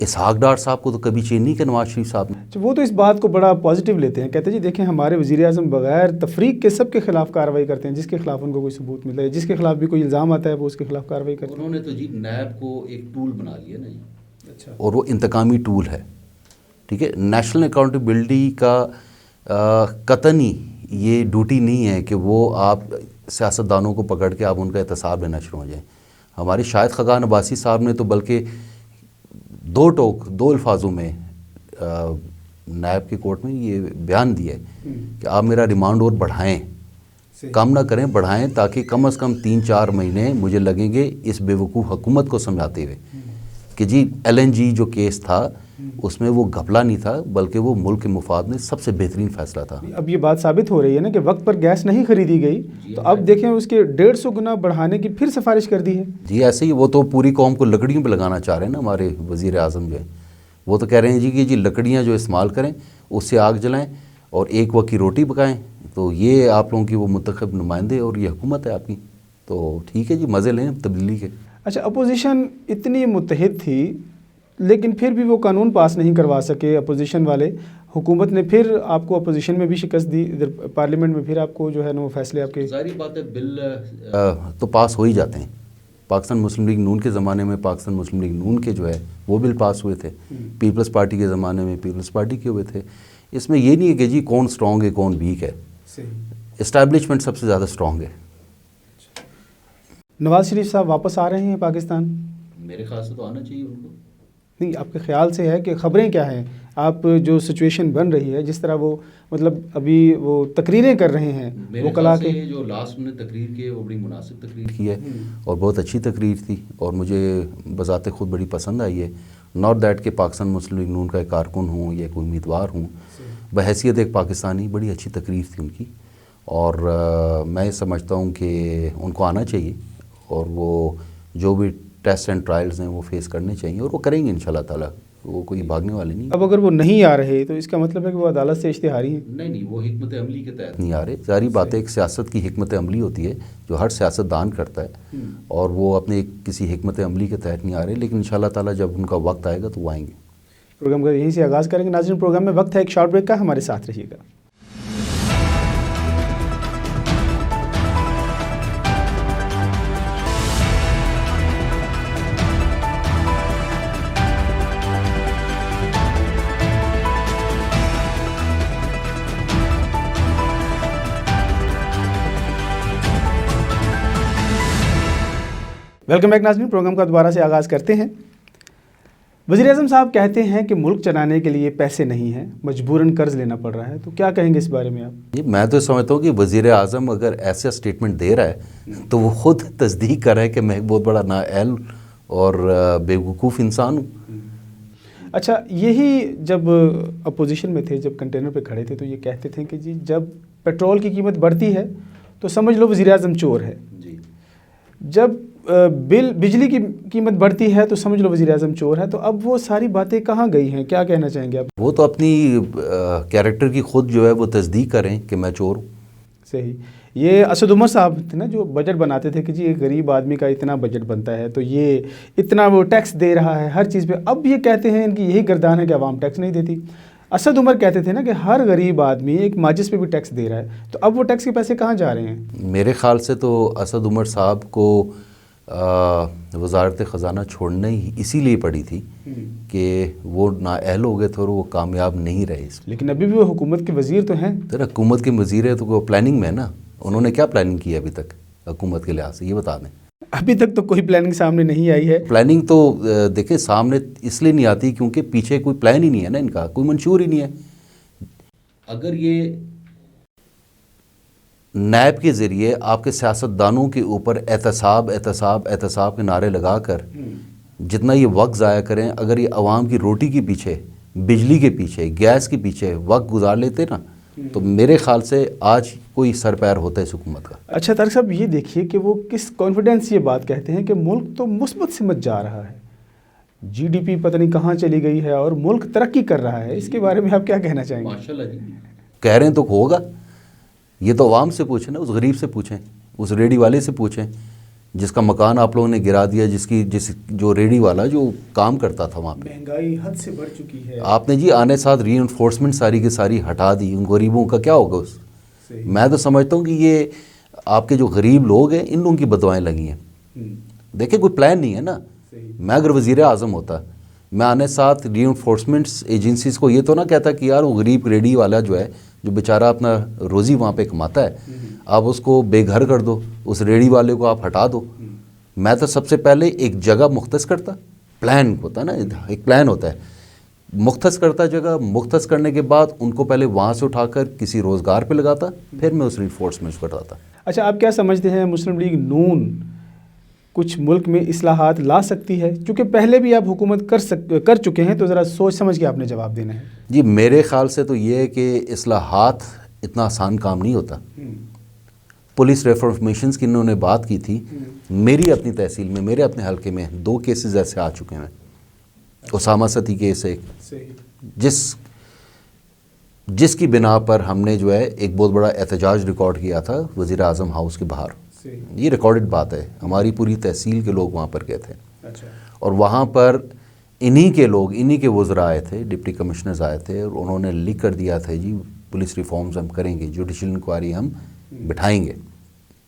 اسحاق ڈار صاحب کو تو کبھی چین نہیں کہ نواز شریف صاحب نے. وہ تو اس بات کو بڑا پازیٹیو لیتے ہیں, کہتے ہیں جی دیکھیں ہمارے وزیر اعظم بغیر تفریق کے سب کے خلاف کارروائی کرتے ہیں, جس کے خلاف ان کو کوئی ثبوت ملتا ہے, جس کے خلاف بھی کوئی الزام آتا ہے وہ اس کے خلاف کارروائی کرتے ہیں. انہوں نے تو جی نیب کو ایک ٹول بنا لیا نا جی. اچھا. اور وہ انتقامی ٹول ہے, ٹھیک ہے. نیشنل اکاؤنٹیبلٹی کا قطعی یہ ڈیوٹی نہیں ہے کہ وہ آپ سیاستدانوں کو پکڑ کے آپ ان کا احتساب لینا شروع ہو جائیں. ہمارے شاہد خاقان عباسی صاحب نے تو بلکہ دو الفاظوں میں نیب کی کورٹ میں یہ بیان دیا ہے کہ آپ میرا ریمانڈ اور بڑھائیں, کم نہ کریں, بڑھائیں, تاکہ کم از کم 3-4 مہینے مجھے لگیں گے اس بے وقوف حکومت کو سمجھاتے ہوئے کہ جی LNG جو کیس تھا اس میں وہ گھپلا نہیں تھا بلکہ وہ ملک کے مفاد میں سب سے بہترین فیصلہ تھا. اب یہ بات ثابت ہو رہی ہے نا کہ وقت پر گیس نہیں خریدی گئی, تو اب دیکھیں اس کے 150 گنا بڑھانے کی پھر سفارش کر دی ہے. جی ایسے ہی وہ تو پوری قوم کو لکڑیوں پہ لگانا چاہ رہے ہیں نا ہمارے وزیر اعظم جو ہیں. وہ تو کہہ رہے ہیں جی کہ جی لکڑیاں جو استعمال کریں اس سے آگ جلائیں اور ایک وقت کی روٹی پکائیں. تو یہ آپ لوگوں کی وہ منتخب نمائندے اور یہ حکومت ہے آپ کی, تو ٹھیک ہے جی مزے لیں تبدیلی کے. اچھا, اپوزیشن اتنی متحد تھی لیکن پھر بھی وہ قانون پاس نہیں کروا سکے اپوزیشن والے. حکومت نے پھر آپ کو اپوزیشن میں بھی شکست دی, ادھر پارلیمنٹ میں پھر آپ کو جو ہے نا وہ فیصلے آپ کے. ظاہری بات ہے بل تو پاس ہو ہی جاتے ہیں. پاکستان مسلم لیگ نون کے زمانے میں پاکستان مسلم لیگ نون کے جو ہے وہ بل پاس ہوئے تھے, پیپلز پارٹی کے زمانے میں پیپلز پارٹی کے ہوئے تھے. اس میں یہ نہیں ہے کہ جی کون سٹرونگ ہے کون ویک ہے, اسٹیبلشمنٹ سب سے زیادہ سٹرونگ ہے. نواز شریف صاحب واپس آ رہے ہیں پاکستان؟ میرے خیال سے تو آنا چاہیے ان کو. نہیں, آپ کے خیال سے ہے کہ خبریں کیا ہیں؟ آپ جو سچویشن بن رہی ہے, جس طرح وہ مطلب ابھی وہ تقریریں کر رہے ہیں وہ کلا کے, جو لاسٹ میں تقریر کی ہے وہ بڑی مناسب تقریر کی ہے اور بہت اچھی تقریر تھی اور مجھے بذات خود بڑی پسند آئی ہے. ناٹ دیٹ کہ پاکستان مسلم لیگ نون کا ایک کارکن ہوں یا کوئی امیدوار ہوں, بحیثیت ایک پاکستانی بڑی اچھی تقریر تھی ان کی. اور میں سمجھتا ہوں کہ ان کو آنا چاہیے اور وہ جو بھی ٹیسٹ اینڈ ٹرائلز ہیں وہ فیس کرنے چاہیے اور وہ کریں گے انشاءاللہ تعالیٰ. وہ کوئی بھاگنے والے نہیں. اب اگر وہ نہیں آ رہے تو اس کا مطلب ہے کہ وہ عدالت سے اشتہاری ہیں؟ نہیں, وہ حکمت عملی کے تحت نہیں آ رہے. ظاہری بات ہے ایک سیاست کی حکمت عملی ہوتی ہے جو ہر سیاست دان کرتا ہے اور وہ اپنے کسی حکمت عملی کے تحت نہیں آ رہے, لیکن انشاءاللہ تعالیٰ جب ان کا وقت آئے گا تو وہ آئیں گے. پروگرام کا یہیں سے آغاز کریں گے. ناظرین, پروگرام میں وقت ہے ایک شارٹ بریک کا, ہمارے ساتھ رہیے گا. ویلکم بیک ناظرین, پروگرام کا دوبارہ سے آغاز کرتے ہیں. وزیر اعظم صاحب کہتے ہیں کہ ملک چلانے کے لیے پیسے نہیں ہیں, مجبوراً قرض لینا پڑ رہا ہے, تو کیا کہیں گے اس بارے میں آپ؟ جی میں تو سمجھتا ہوں کہ وزیر اعظم اگر ایسا اسٹیٹمنٹ دے رہا ہے تو وہ خود تصدیق کر رہا ہے کہ میں ایک بہت بڑا نااہل اور بے وقوف انسان ہوں. اچھا, یہی جب اپوزیشن میں تھے, جب کنٹینر پہ کھڑے تھے, تو یہ کہتے تھے کہ جی جب پیٹرول کی قیمت بڑھتی ہے تو سمجھ لو وزیر اعظم چور ہے, جب بجلی کی قیمت بڑھتی ہے تو سمجھ لو وزیر اعظم چور ہے. تو اب وہ ساری باتیں کہاں گئی ہیں, کیا کہنا چاہیں گے آپ؟ وہ تو اپنی کیریکٹر کی خود جو ہے وہ تصدیق کریں کہ میں چور ہوں. صحیح. یہ اسد عمر صاحب تھے نا جو بجٹ بناتے تھے کہ جی ایک غریب آدمی کا اتنا بجٹ بنتا ہے تو یہ اتنا وہ ٹیکس دے رہا ہے ہر چیز پہ. اب یہ کہتے ہیں ان کی یہی گردان ہے کہ عوام ٹیکس نہیں دیتی. اسد عمر کہتے تھے نا کہ ہر غریب آدمی ایک ماچس پہ بھی ٹیکس دے رہا ہے, تو اب وہ ٹیکس کے پیسے کہاں جا رہے ہیں؟ میرے خیال سے تو اسد عمر صاحب کو وزارت خزانہ چھوڑنے ہی اسی لیے پڑی تھی کہ وہ نااہل ہو گئے تھے اور وہ کامیاب نہیں رہے. لیکن ابھی بھی وہ حکومت کے وزیر تو ہیں. حکومت کے وزیر ہے تو وہ پلاننگ میں ہے نا. انہوں نے کیا پلاننگ کی ہے ابھی تک حکومت کے لحاظ سے, یہ بتا دیں. ابھی تک تو کوئی پلاننگ سامنے نہیں آئی ہے. پلاننگ تو دیکھیں سامنے اس لیے نہیں آتی کیونکہ پیچھے کوئی پلان ہی نہیں ہے نا, ان کا کوئی منشور ہی نہیں ہے. اگر یہ نیب کے ذریعے آپ کے سیاستدانوں کے اوپر احتساب کے نعرے لگا کر جتنا یہ وقت ضائع کریں, اگر یہ عوام کی روٹی کے پیچھے, بجلی کے پیچھے, گیس کے پیچھے وقت گزار لیتے نا, تو میرے خیال سے آج کوئی سر پیر ہوتا ہے اس حکومت کا. اچھا طارق صاحب, یہ دیکھیے کہ وہ کس کانفیڈنس یہ بات کہتے ہیں کہ ملک تو مثبت سمت جا رہا ہے, جی ڈی پی پتہ نہیں کہاں چلی گئی ہے اور ملک ترقی کر رہا ہے. اس کے بارے میں آپ کیا کہنا چاہیں گے؟ ماشاءاللہ جی, کہہ رہے ہیں تو ہوگا. یہ تو عوام سے پوچھیں نا, اس غریب سے پوچھیں, اس ریڈی والے سے پوچھیں جس کا مکان آپ لوگوں نے گرا دیا، جو ریڈی والا جو کام کرتا تھا وہاں پہ. مہنگائی حد سے بڑھ چکی ہے. آپ نے جی آنے ساتھ ری انفورسمنٹ ساری کی ساری ہٹا دی، ان غریبوں کا کیا ہوگا اس؟ میں تو سمجھتا ہوں کہ یہ آپ کے جو غریب لوگ ہیں ان لوگوں کی بدوائیں لگی ہیں. دیکھیں کوئی پلان نہیں ہے نا. میں اگر وزیر اعظم ہوتا، میں آنے ساتھ ری انفورسمنٹس ایجنسیز کو یہ تو نہ کہتا کہ یار وہ غریب ریڈی والا جو ہے جو بیچارہ اپنا روزی وہاں پہ کماتا ہے، آپ اس کو بے گھر کر دو، اس ریڈی والے کو آپ ہٹا دو. میں تو سب سے پہلے ایک جگہ مختص کرتا. پلان ہوتا ہے نا، ایک پلان ہوتا ہے، مختص کرتا جگہ. مختص کرنے کے بعد ان کو پہلے وہاں سے اٹھا کر کسی روزگار پہ لگاتا، پھر میں اس ری انفورسمنٹ کو کرتا. اچھا، آپ کیا سمجھتے ہیں مسلم لیگ نون کچھ ملک میں اصلاحات لا سکتی ہے؟ چونکہ پہلے بھی آپ حکومت کر چکے ہیں، تو ذرا سوچ سمجھ کے آپ نے جواب دینا ہے. جی میرے خیال سے تو یہ ہے کہ اصلاحات اتنا آسان کام نہیں ہوتا. پولیس ریفارمیشنز کی انہوں نے بات کی تھی. میری اپنی تحصیل میں، میرے اپنے حلقے میں 2 کیسز ایسے آ چکے ہیں. اسامہ ستی کیس ایک، جس کی بنا پر ہم نے جو ہے ایک بہت بڑا احتجاج ریکارڈ کیا تھا وزیر اعظم ہاؤس کے باہر. یہ ریکارڈڈ بات ہے، ہماری پوری تحصیل کے لوگ وہاں پر گئے تھے. اور وہاں پر انہی کے لوگ، انہی کے وزراء آئے تھے، ڈپٹی کمشنرز آئے تھے، اور انہوں نے لکھ کر دیا تھا جی پولیس ریفارمز ہم کریں گے، جوڈیشل انکوائری ہم بٹھائیں گے.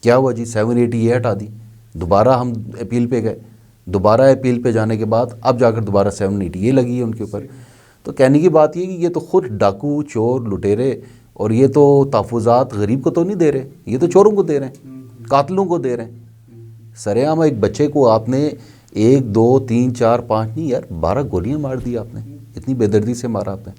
کیا ہوا جی؟ 780 یہ ہٹا دی. دوبارہ ہم اپیل پہ گئے. دوبارہ اپیل پہ جانے کے بعد اب جا کر دوبارہ 780 یہ لگی ہے ان کے اوپر. تو کہنے کی بات یہ کہ یہ تو خود ڈاکو، چور، لٹیرے، اور یہ تو تحفظات غریب کو تو نہیں دے رہے، یہ تو چوروں کو دے رہے ہیں، قاتلوں کو دے رہے ہیں. سر عام ایک بچے کو آپ نے 1 2 3 4 5 نہیں یار 12 گولیاں مار دی آپ نے، اتنی بے دردی سے مارا آپ نے،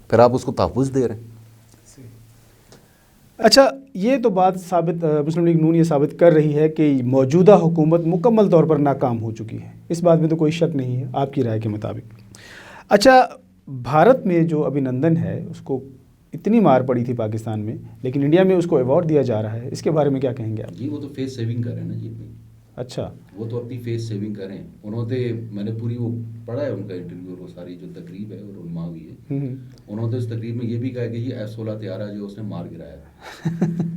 پھر آپ اس کو تحفظ دے رہے ہیں. اچھا، یہ تو بات ثابت مسلم لیگ نون یہ ثابت کر رہی ہے کہ موجودہ حکومت مکمل طور پر ناکام ہو چکی ہے. اس بات میں تو کوئی شک نہیں ہے آپ کی رائے کے مطابق. اچھا، بھارت میں جو ابھینندن ہے اس کو اتنی مار پڑی تھی پاکستان میں، لیکن انڈیا میں اس کو ایوارڈ دیا جا رہا ہے، اس کے بارے میں کیا کہیں گے آپ؟ جی وہ تو فیس سیونگ کر رہے ہیں نا جی اپنی. اچھا، وہ تو اپنی فیس سیونگ کریں. انہوں نے، میں نے پوری وہ پڑھا ہے ان کا انٹرویو، وہ ساری جو تقریب ہے اور علماء بھی ہے، انہوں نے اس تقریب میں یہ بھی کہا کہ یہ F-16 طیارہ جو اس نے مار گرایا،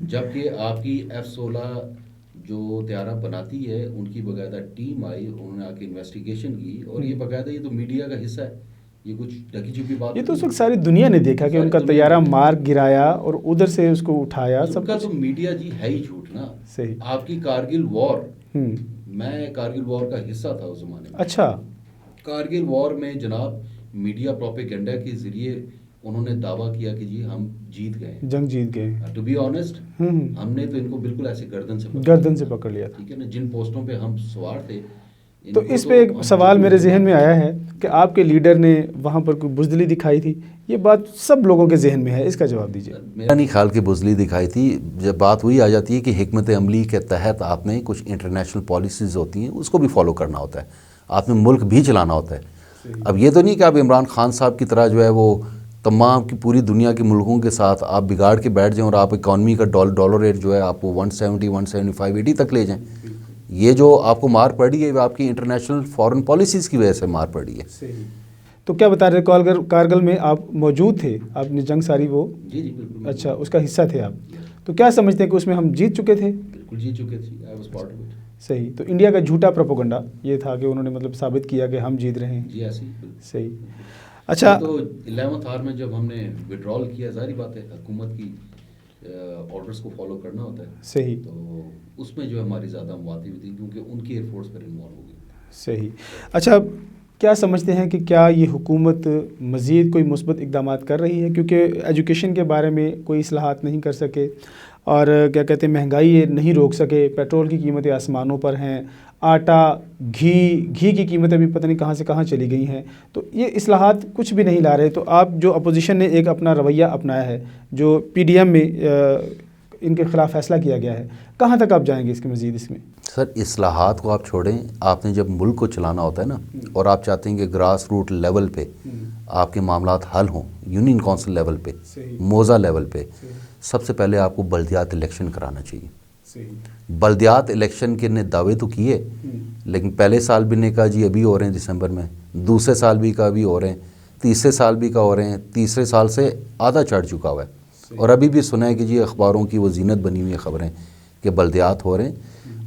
جبکہ آپ کی F-16 جو طیارہ بناتی ہے ان کی باقاعدہ ٹیم آئی، انہوں نے آ کے انویسٹیگیشن کی، اور یہ باقاعدہ یہ تو میڈیا کا حصہ ہے، یہ کچھ ڈھکی چھپی بات. یہ تو اس وقت ساری دنیا نے دیکھا کہ ان کا طیارہ مار گرایا اور ادھر سے اس کو اٹھایا. سب کا تو میڈیا جی ہے ہی جھوٹ نا. صحیح. آپ کی کارگل وار، میں کارگل وار کا حصہ تھا اس زمانے میں. اچھا، کارگل وار میں جناب میڈیا پروپیگنڈا کے ذریعے انہوں نے دعویٰ کیا کہ جی ہم جیت گئے، جنگ جیت گئے. ٹو بی آنیسٹ ہم نے تو ان کو بالکل ایسے گردن سے پکڑ لیا تھا. ٹھیک ہے نا، جن پوسٹوں پہ ہم سوار تھے. تو اس پہ ایک سوال میرے ذہن میں آیا ہے کہ آپ کے لیڈر نے وہاں پر کوئی بزدلی دکھائی تھی. یہ بات سب لوگوں کے ذہن میں ہے، اس کا جواب دیجیے. میرا نہیں خیال کہ بزدلی دکھائی تھی. جب بات وہی آ جاتی ہے کہ حکمت عملی کے تحت آپ نے کچھ انٹرنیشنل پالیسیز ہوتی ہیں اس کو بھی فالو کرنا ہوتا ہے، آپ نے ملک بھی چلانا ہوتا ہے. اب یہ تو نہیں کہ آپ عمران خان صاحب کی طرح جو ہے وہ تمام کی پوری دنیا کے ملکوں کے ساتھ آپ بگاڑ کے بیٹھ جائیں اور آپ اکانومی کا ڈالر ریٹ جو ہے آپ کو 170 175 80 تک لے جائیں. یہ جو آپ کو مار پڑی ہے وہ آپ کی انٹرنیشنل فارن پالیسیز کی وجہ سے مار پڑی ہے. تو کیا بتا رہے کارگل میں آپ موجود تھے، آپ نے جنگ ساری وہ؟ جی جی بالکل. اچھا، اس کا حصہ تھے آپ. تو کیا سمجھتے ہیں کہ اس میں ہم جیت چکے تھے؟ بالکل جیت چکے تھے. I was part of it. صحیح. تو انڈیا کا جھوٹا پروپیگنڈا یہ تھا کہ انہوں نے مطلب ثابت کیا کہ ہم جیت رہے ہیں. جی ایسی. صحیح. اچھا، تو 11th آور میں جب ہم نے وڈرال کیا، ظاہری بات ہے حکومت کی آرڈرز کو فالو کرنا ہوتا ہے. صحیح. تو اس میں جو ہماری زیادہ مواتی ہوئی تھی کیونکہ ان کی ایئر فورس پر انوالو ہو گئی. صحیح. اچھا، کیا سمجھتے ہیں کہ کیا یہ حکومت مزید کوئی مثبت اقدامات کر رہی ہے؟ کیونکہ ایجوکیشن کے بارے میں کوئی اصلاحات نہیں کر سکے، اور کیا کہتے ہیں مہنگائی نہیں روک سکے، پیٹرول کی قیمتیں آسمانوں پر ہیں، آٹا، گھی کی قیمتیں بھی پتہ نہیں کہاں سے کہاں چلی گئی ہیں. تو یہ اصلاحات کچھ بھی نہیں لا رہے. تو آپ جو اپوزیشن نے ایک اپنا رویہ اپنایا ہے جو PDM میں ان کے خلاف فیصلہ کیا گیا ہے، کہاں تک آپ جائیں گے اس کے مزید؟ اس میں سر اصلاحات کو آپ چھوڑیں، آپ نے جب ملک کو چلانا ہوتا ہے نا، اور آپ چاہتے ہیں کہ گراس روٹ لیول پہ آپ کے معاملات حل ہوں، یونین کونسل لیول پہ، موضع لیول پہ، سب سے پہلے آپ کو بلدیات الیکشن کرانا چاہیے. بلدیات الیکشن کے نے دعوے تو کیے، لیکن پہلے سال بھی نے کہا جی ابھی ہو رہے ہیں دسمبر میں، دوسرے سال بھی کا ابھی ہو رہے ہیں، تیسرے سال بھی کا ہو رہے ہیں، تیسرے سال سے آدھا چڑھ چکا ہوا ہے. اور ابھی بھی سنا ہے کہ جی اخباروں کی وہ زینت بنی ہوئی خبریں کہ بلدیات ہو رہے ہیں.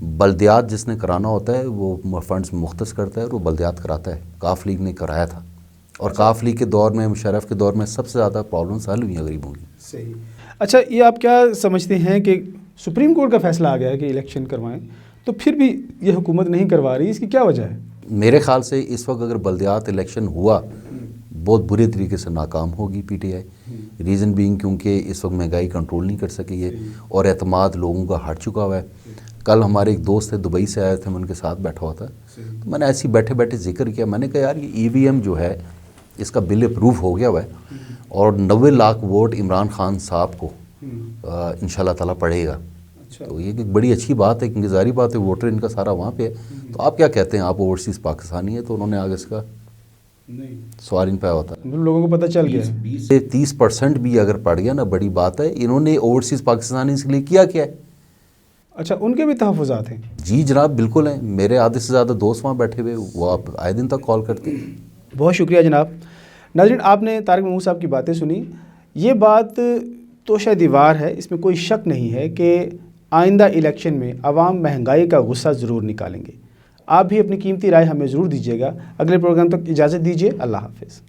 بلدیات جس نے کرانا ہوتا ہے وہ فنڈز مختص کرتا ہے اور وہ بلدیات کراتا ہے. کاف لیگ نے کرایا تھا اور کاف لیگ کے دور میں مشرف کے دور میں سب سے زیادہ پرابلمس حل ہوئی ہیں غریبوں کی. صحیح. اچھا یہ آپ کیا سمجھتے ہیں کہ سپریم کورٹ کا فیصلہ آ گیا ہے کہ الیکشن کروائیں تو پھر بھی یہ حکومت نہیں کروا رہی, اس کی کیا وجہ ہے؟ میرے خیال سے اس وقت اگر بلدیات الیکشن ہوا بہت برے طریقے سے ناکام ہوگی P T I. Reason being کیونکہ اس وقت مہنگائی کنٹرول نہیں کر سکی ہے اور اعتماد لوگوں کا ہٹ چکا ہوا ہے. کل ہمارے ایک دوست تھے دبئی سے آئے تھے, میں ان کے ساتھ بیٹھا ہوا تھا, تو میں نے ایسی بیٹھے بیٹھے ذکر کیا, میں نے کہا یار یہ ای وی ایم جو ہے اس کا بل اپروو ہو گیا ہوا ہے اور 90 لاکھ ووٹ عمران خان صاحب کو انشاءاللہ تعالیٰ پڑے گا. تو یہ ایک بڑی اچھی بات ہے کیونکہ ظاہری بات ہے ووٹر ان کا سارا وہاں پہ ہے. تو آپ کیا کہتے ہیں, آپ اوورسیز پاکستانی ہیں, تو انہوں نے آگے اس کا سوال ان پہ ہوتا ہے. لوگوں کو پتہ چل گیا 30% بھی اگر پڑ گیا نا بڑی بات ہے. انہوں نے اوورسیز پاکستانی اس کے لیے کیا ہے. اچھا ان کے بھی تحفظات ہیں؟ جی جناب بالکل ہیں. میرے آدھے سے زیادہ دوست وہاں بیٹھے ہوئے, وہ آپ آئے دن تک کال کرتے ہیں. بہت شکریہ جناب. ناظرین آپ نے طارق محمود صاحب کی باتیں سنی. یہ بات توشہ دیوار ہے, اس میں کوئی شک نہیں ہے کہ آئندہ الیکشن میں عوام مہنگائی کا غصہ ضرور نکالیں گے. آپ بھی اپنی قیمتی رائے ہمیں ضرور دیجیے گا. اگلے پروگرام تک اجازت دیجیے. اللہ حافظ.